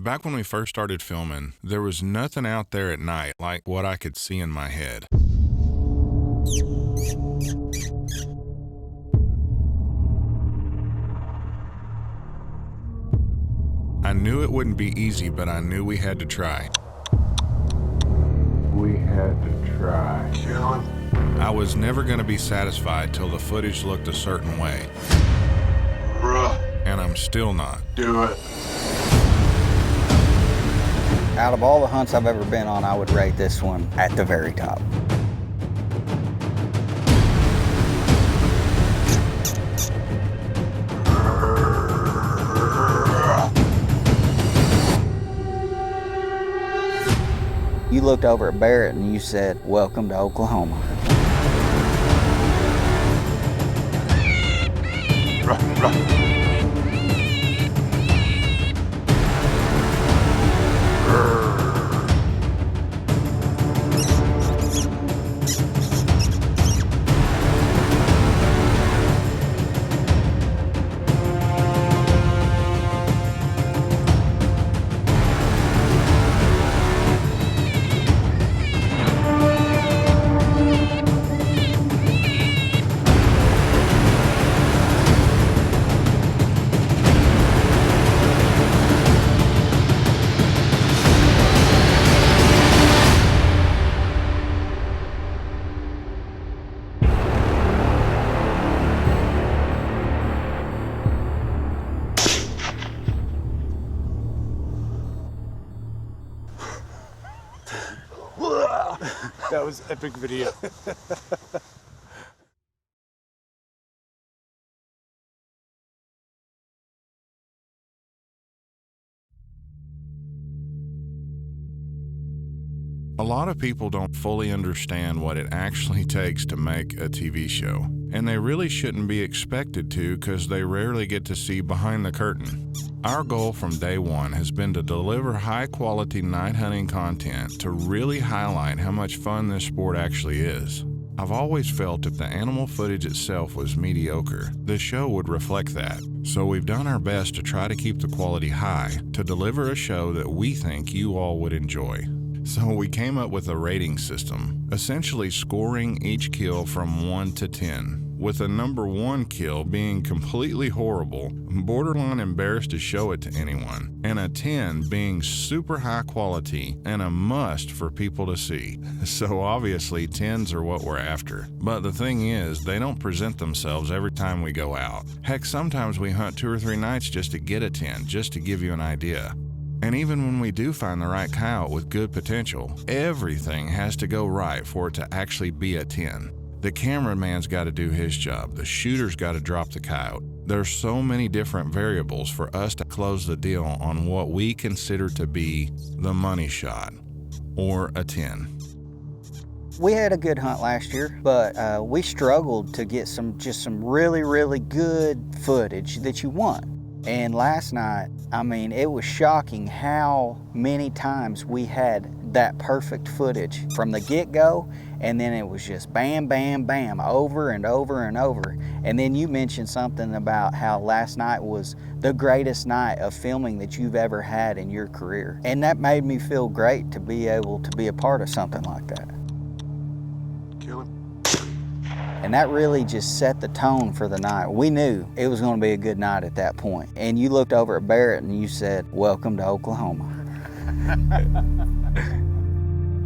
Back when we first started filming, there was nothing out there at night like what I could see in my head. I knew it wouldn't be easy, but I knew we had to try. We had to try. I was never going to be satisfied till the footage looked a certain way. Bruh. And I'm still not. Do it. Out of all the hunts I've ever been on, I would rate this one at the very top. You looked over at Barrett and you said, "Welcome to Oklahoma." Run. That was epic video. A lot of people don't fully understand what it actually takes to make a TV show, and they really shouldn't be expected to because they rarely get to see behind the curtain. Our goal from day one has been to deliver high-quality night hunting content to really highlight how much fun this sport actually is. I've always felt if the animal footage itself was mediocre, the show would reflect that. So we've done our best to try to keep the quality high to deliver a show that we think you all would enjoy. So we came up with a rating system, essentially scoring each kill from 1 to 10. With a number 1 kill being completely horrible, borderline embarrassed to show it to anyone, and a 10 being super high quality and a must for people to see. So obviously 10s are what we're after. But the thing is, they don't present themselves every time we go out. Heck, sometimes we hunt 2 or 3 nights just to get a 10, just to give you an idea. And even when we do find the right coyote with good potential, everything has to go right for it to actually be a 10. The cameraman's got to do his job. The shooter's got to drop the coyote. There's so many different variables for us to close the deal on what we consider to be the money shot, or a 10. We had a good hunt last year, but we struggled to get some really, really good footage that you want. And last night, I mean, it was shocking how many times we had that perfect footage from the get-go, and then it was just bam, bam, bam, over and over and over. And then you mentioned something about how last night was the greatest night of filming that you've ever had in your career. And that made me feel great to be able to be a part of something like that. Kill him. And that really just set the tone for the night. We knew it was going to be a good night at that point. And you looked over at Barrett and you said, "Welcome to Oklahoma."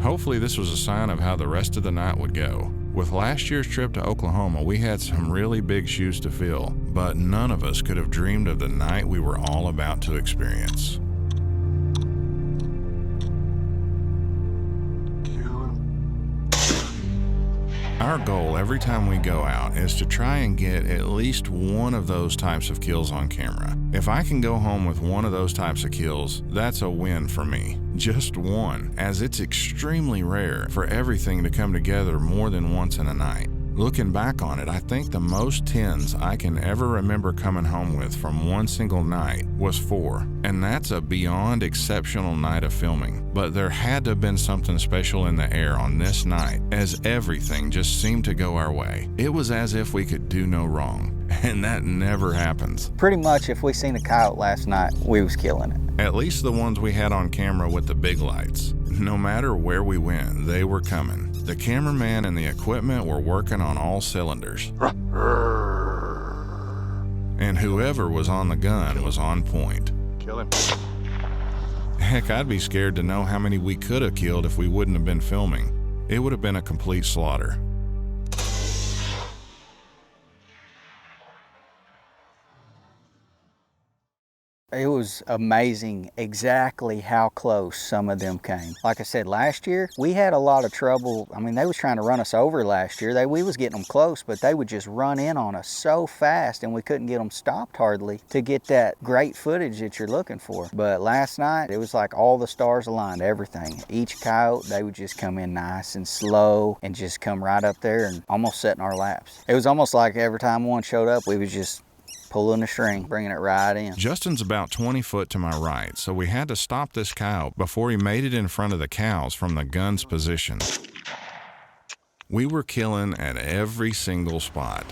Hopefully this was a sign of how the rest of the night would go. With last year's trip to Oklahoma, we had some really big shoes to fill, but none of us could have dreamed of the night we were all about to experience. Our goal every time we go out is to try and get at least one of those types of kills on camera. If I can go home with one of those types of kills, that's a win for me. Just one, as it's extremely rare for everything to come together more than once in a night. Looking back on it, I think the most 10s I can ever remember coming home with from one single night was 4. And that's a beyond exceptional night of filming. But there had to have been something special in the air on this night, as everything just seemed to go our way. It was as if we could do no wrong. And that never happens. Pretty much if we seen a coyote last night, we was killing it. At least the ones we had on camera with the big lights. No matter where we went, they were coming. The cameraman and the equipment were working on all cylinders. And whoever was on the gun was on point. Kill him. Heck, I'd be scared to know how many we could have killed if we wouldn't have been filming. It would have been a complete slaughter. It was amazing exactly how close some of them came. Like I said, last year, we had a lot of trouble. I mean, they was trying to run us over last year. We was getting them close, but they would just run in on us so fast and we couldn't get them stopped hardly to get that great footage that you're looking for. But last night, it was like all the stars aligned, everything. Each coyote, they would just come in nice and slow and just come right up there and almost sit in our laps. It was almost like every time one showed up, we was just pulling the string, bringing it right in. Justin's about 20 foot to my right, so we had to stop this coyote before he made it in front of the cows from the gun's position. We were killing at every single spot.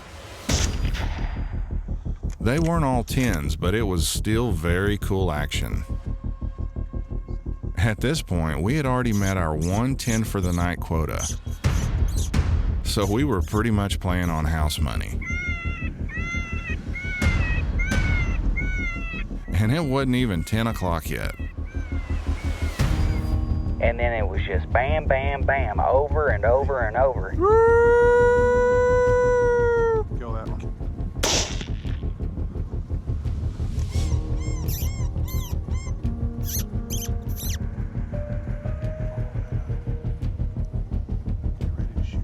They weren't all 10s, but it was still very cool action. At this point, we had already met our 110 for the night quota, so we were pretty much playing on house money. And it wasn't even 10 o'clock yet. And then it was just bam, bam, bam, over and over and over. Kill that one. Get ready to shoot.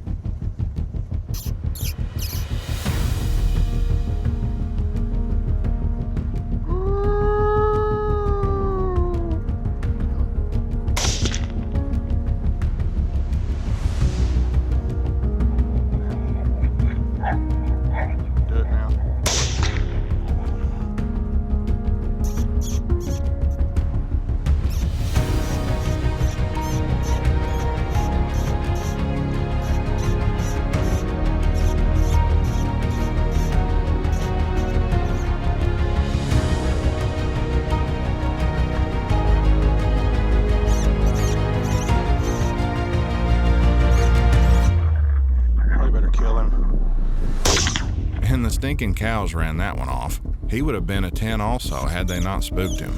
And the stinking cows ran that one off. He would have been a 10 also had they not spooked him.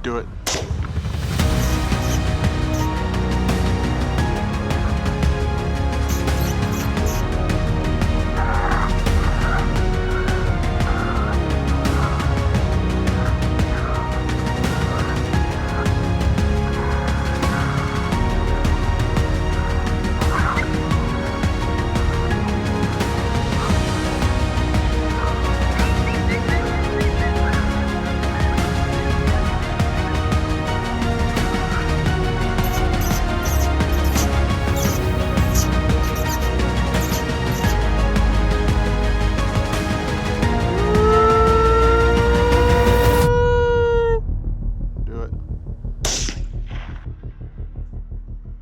Do it.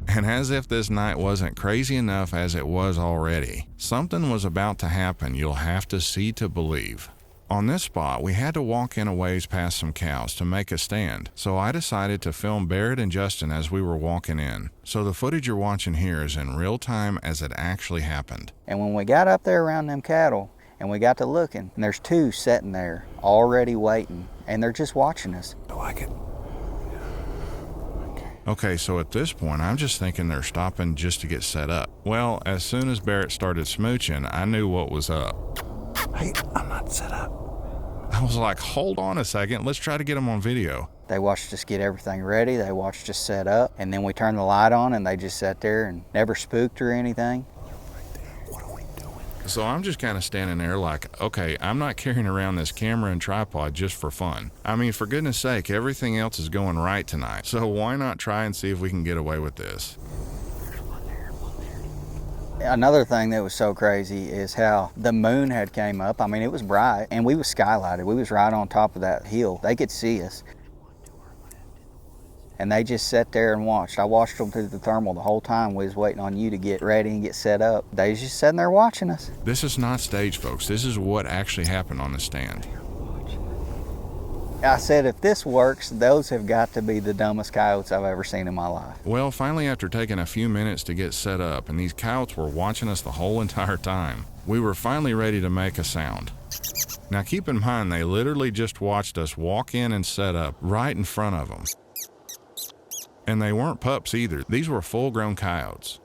And as if this night wasn't crazy enough as it was already, something was about to happen you'll have to see to believe. On this spot, we had to walk in a ways past some cows to make a stand, so I decided to film Barrett and Justin as we were walking in. So the footage you're watching here is in real time as it actually happened. And when we got up there around them cattle and we got to looking, and there's two sitting there already waiting, and they're just watching us. I like it. Okay, so at this point, I'm just thinking they're stopping just to get set up. Well, as soon as Barrett started smooching, I knew what was up. Hey, I'm not set up. I was like, hold on a second, let's try to get them on video. They watched us get everything ready, they watched us set up, and then we turned the light on and they just sat there and never spooked or anything. What are we doing? So I'm just kind of standing there like, okay, I'm not carrying around this camera and tripod just for fun. I mean, for goodness sake, everything else is going right tonight. So why not try and see if we can get away with this? Another thing that was so crazy is how the moon had came up. I mean, it was bright, and we was skylighted. We was right on top of that hill. They could see us. And they just sat there and watched. I watched them through the thermal the whole time. We was waiting on you to get ready and get set up. They was just sitting there watching us. This is not staged, folks. This is what actually happened on the stand. I said, if this works, those have got to be the dumbest coyotes I've ever seen in my life. Well, finally, after taking a few minutes to get set up, and these coyotes were watching us the whole entire time, we were finally ready to make a sound. Now, keep in mind, they literally just watched us walk in and set up right in front of them. And they weren't pups either. These were full-grown coyotes.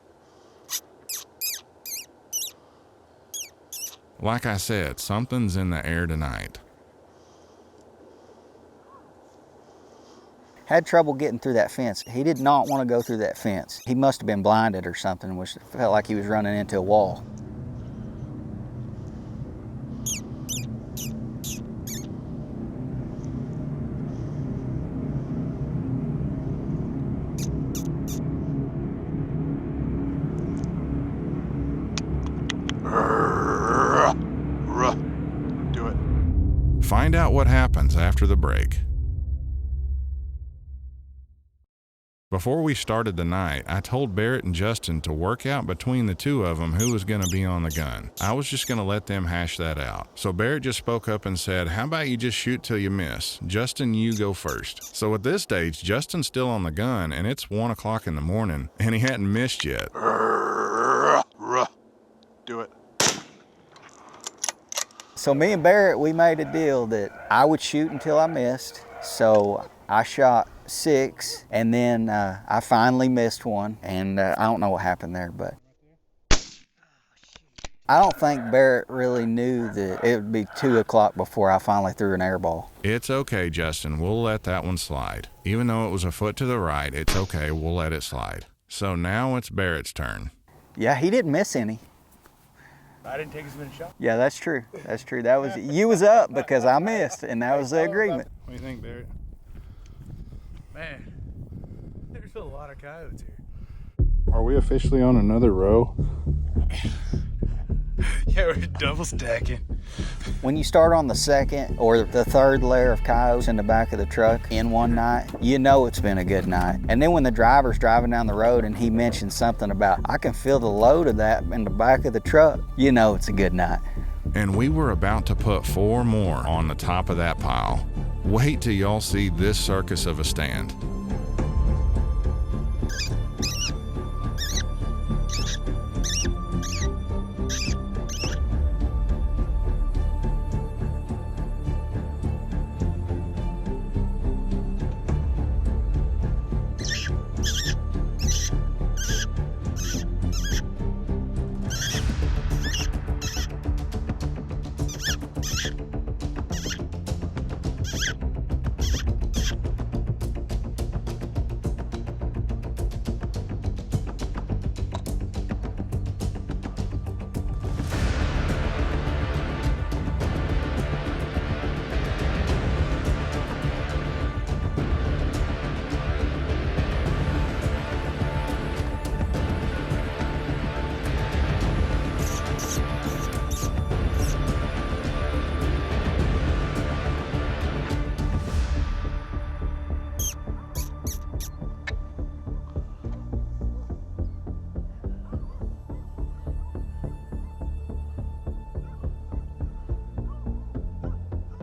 Like I said, something's in the air tonight. Had trouble getting through that fence. He did not want to go through that fence. He must have been blinded or something, which felt like he was running into a wall. Do it. Find out what happens after the break. Before we started the night, I told Barrett and Justin to work out between the two of them who was going to be on the gun. I was just going to let them hash that out. So Barrett just spoke up and said, how about you just shoot till you miss? Justin, you go first. So at this stage, Justin's still on the gun, and it's 1 o'clock in the morning, and he hadn't missed yet. Do it. So me and Barrett, we made a deal that I would shoot until I missed. So I shot 6, and then I finally missed one, and I don't know what happened there, but I don't think Barrett really knew that it would be 2 o'clock before I finally threw an air ball. It's okay, Justin. We'll let that one slide. Even though it was a foot to the right, it's okay. We'll let it slide. So now it's Barrett's turn. Yeah, he didn't miss any. I didn't take as many shots. Yeah, that's true. That's true. That was you was up because I missed, and that was the agreement. What do you think, Barrett? Man, there's a lot of coyotes here. Are we officially on another row? Yeah, we're double stacking. When you start on the second or the third layer of coyotes in the back of the truck in one night, you know it's been a good night. And then when the driver's driving down the road and he mentions something about, I can feel the load of that in the back of the truck, you know it's a good night. And we were about to put 4 more on the top of that pile. Wait till y'all see this circus of a stand.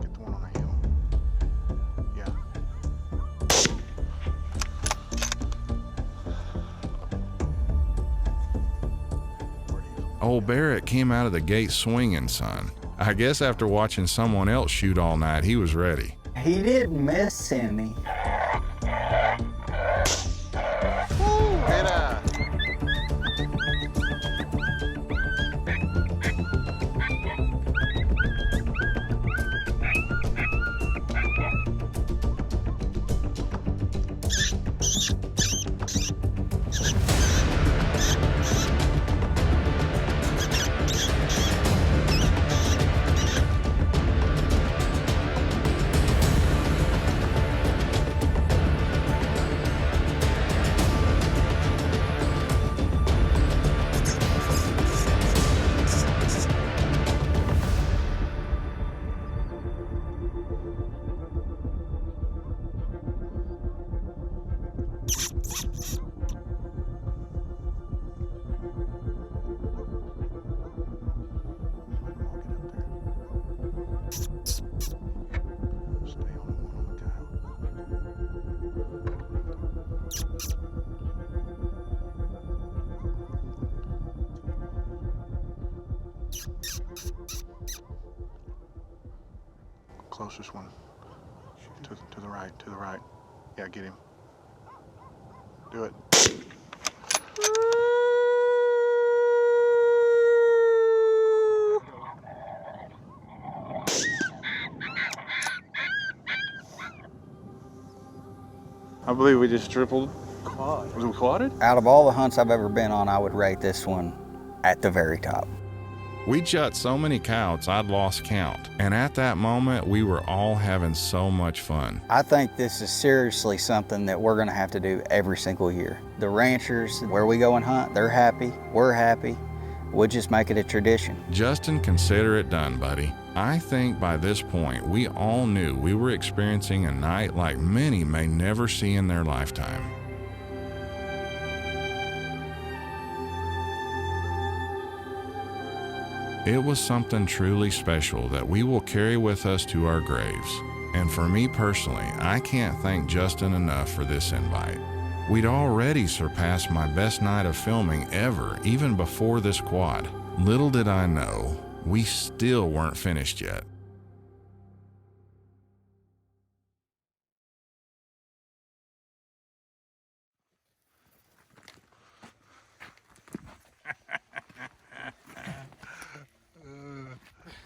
Get the one on the hill. Yeah. Old Barrett came out of the gate swinging, son. I guess after watching someone else shoot all night, he was ready. He didn't miss any. Closest one. To the right, to the right. Yeah, get him. Do it. I believe we just tripled. Quad. Was we quadded? Out of all the hunts I've ever been on, I would rate this one at the very top. We shot so many coyotes I'd lost count, and at that moment we were all having so much fun. I think this is seriously something that we're gonna have to do every single year. The ranchers, where we go and hunt, they're happy, we're happy. We'll just make it a tradition. Justin, consider it done, buddy. I think by this point we all knew we were experiencing a night like many may never see in their lifetime. It was something truly special that we will carry with us to our graves. And for me personally, I can't thank Justin enough for this invite. We'd already surpassed my best night of filming ever, even before this quad. Little did I know, we still weren't finished yet.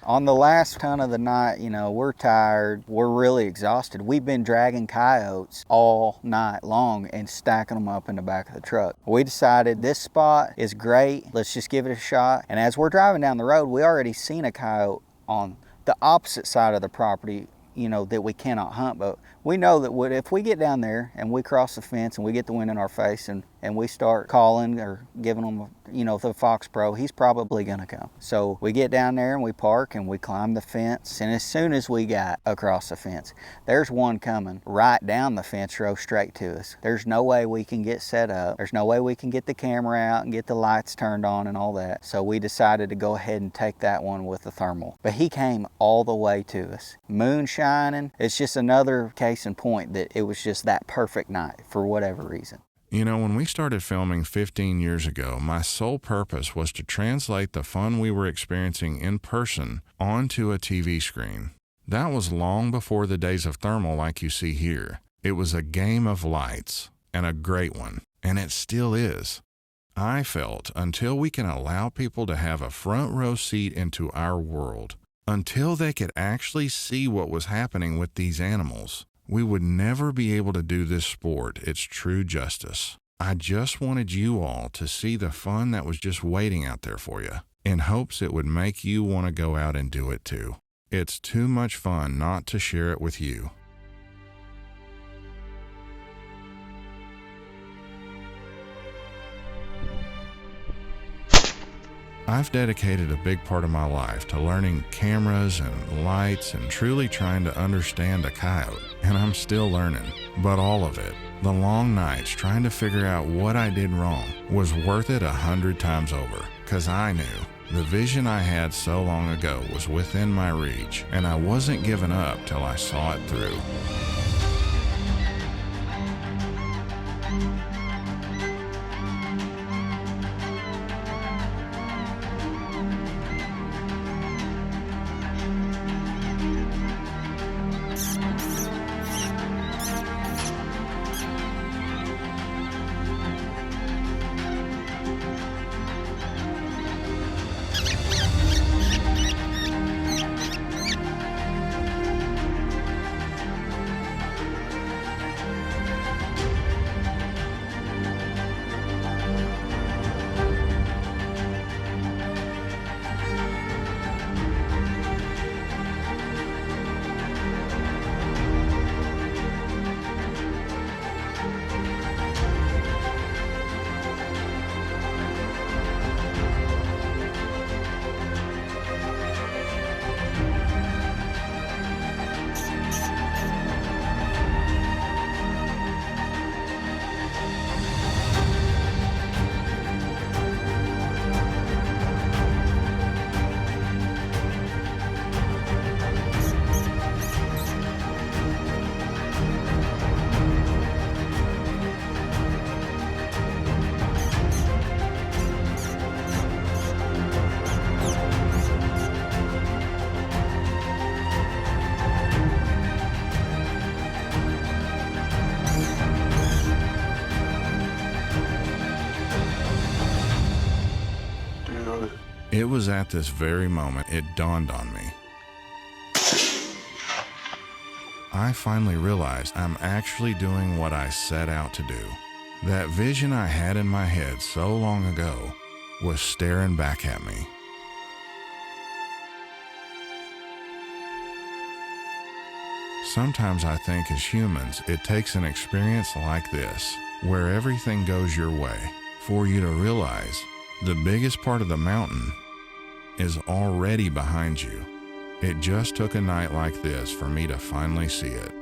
On the last hunt of the night, you know, we're tired, we're really exhausted. We've been dragging coyotes all night long and stacking them up in the back of the truck. We decided this spot is great, let's just give it a shot. And as we're driving down the road, we already seen a coyote on the opposite side of the property, you know, that we cannot hunt, but we know that if we get down there and we cross the fence and we get the wind in our face and we start calling or giving them, you know, the Fox Pro, he's probably gonna come. So we get down there and we park and we climb the fence, and as soon as we got across the fence, there's one coming right down the fence row straight to us. There's no way we can get set up. There's no way we can get the camera out and get the lights turned on and all that. So we decided to go ahead and take that one with the thermal. But he came all the way to us. Moon shining. It's just another case in point that it was just that perfect night for whatever reason. You know, when we started filming 15 years ago, my sole purpose was to translate the fun we were experiencing in person onto a TV screen. That was long before the days of thermal like you see here. It was a game of lights, and a great one, and it still is. I felt until we can allow people to have a front row seat into our world, until they could actually see what was happening with these animals, we would never be able to do this sport its true justice. I just wanted you all to see the fun that was just waiting out there for you, in hopes it would make you want to go out and do it too. It's too much fun not to share it with you. I've dedicated a big part of my life to learning cameras and lights and truly trying to understand a coyote, and I'm still learning. But all of it, the long nights trying to figure out what I did wrong, was worth it 100 times over, 'cause I knew the vision I had so long ago was within my reach, and I wasn't giving up till I saw it through. It was at this very moment it dawned on me. I finally realized I'm actually doing what I set out to do. That vision I had in my head so long ago was staring back at me. Sometimes I think as humans, it takes an experience like this, where everything goes your way, for you to realize the biggest part of the mountain is already behind you. It just took a night like this for me to finally see it.